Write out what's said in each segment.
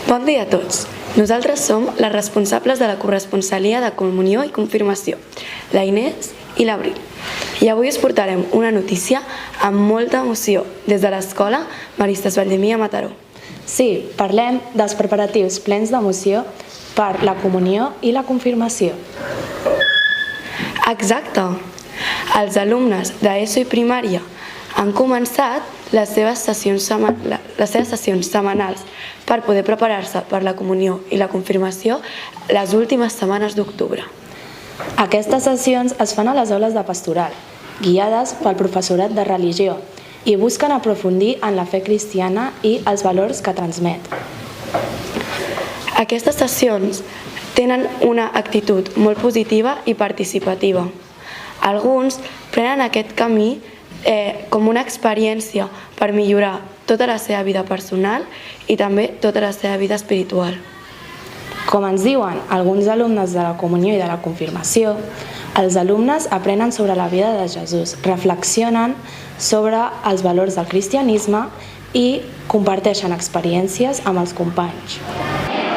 Bon dia a tots. Nosaltres som les responsables de la corresponsalia de comunió i confirmació, la Inés i l'Abril. I avui us portarem una notícia amb molta emoció des de l'escola Maristes Valldomí a Mataró. Sí, parlem dels preparatius plens d'emoció per la comunió i la confirmació. Exacte! Els alumnes d'ESO i primària han començat les seves sessions setmanals per poder preparar-se per la comunió i la confirmació les últimes setmanes d'octubre. Aquestes sessions es fan a les aules de pastoral, guiades pel professorat de religió, i busquen aprofundir en la fe cristiana i els valors que transmet. Aquestes sessions tenen una actitud molt positiva i participativa. Alguns prenen aquest camí com una experiència per millorar tota la seva vida personal i també tota la seva vida espiritual. Com ens diuen alguns alumnes de la comunió i de la confirmació, els alumnes aprenen sobre la vida de Jesús, reflexionen sobre els valors del cristianisme i comparteixen experiències amb els companys.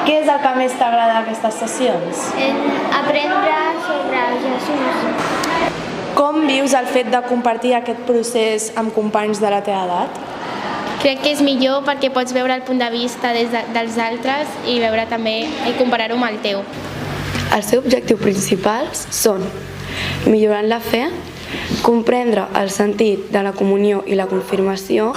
Què és el que més t'agrada d'aquestes sessions? Aprendre sobre Jesús. Com vius el fet de compartir aquest procés amb companys de la teva edat? Crec que és millor perquè pots veure el punt de vista dels altres i veure també i comparar-ho amb el teu. Els seus objectius principals són millorar la fe, comprendre el sentit de la comunió i la confirmació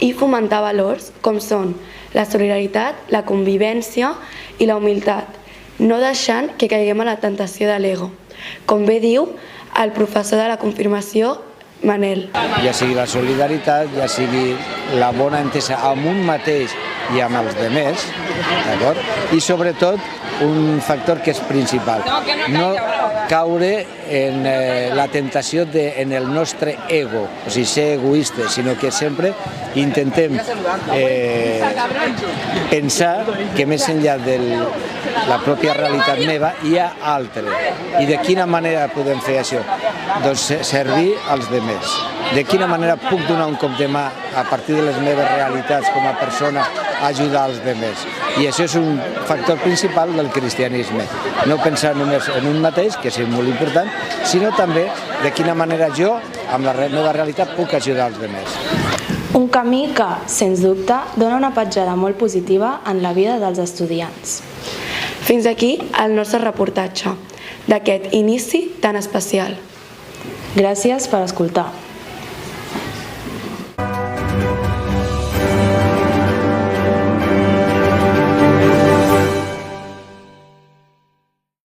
i fomentar valors com són la solidaritat, la convivència i la humilitat, no deixant que caiguem a la tentació de l'ego. Com bé diu el professor de la confirmació, Manel. Ja sigui la solidaritat, ja sigui la bona entesa amb un mateix i amb els altres, d'acord? I sobretot un factor que és principal, no caure en la tentació en el nostre ego, o sigui, ser egoistes, sinó que sempre intentem pensar que més enllà de la pròpia realitat meva hi ha altre. I de quina manera podem fer això? Doncs servir als altres. De quina manera puc donar un cop de mà a partir de les meves realitats com a persona a ajudar els altres? I això és un factor principal del cristianisme. No pensar només en un mateix, que és molt important, sinó també de quina manera jo, amb la meva realitat, puc ajudar els altres. Un camí que, sens dubte, dona una petjada molt positiva en la vida dels estudiants. Fins aquí el nostre reportatge d'aquest inici tan especial. Gràcies per escoltar.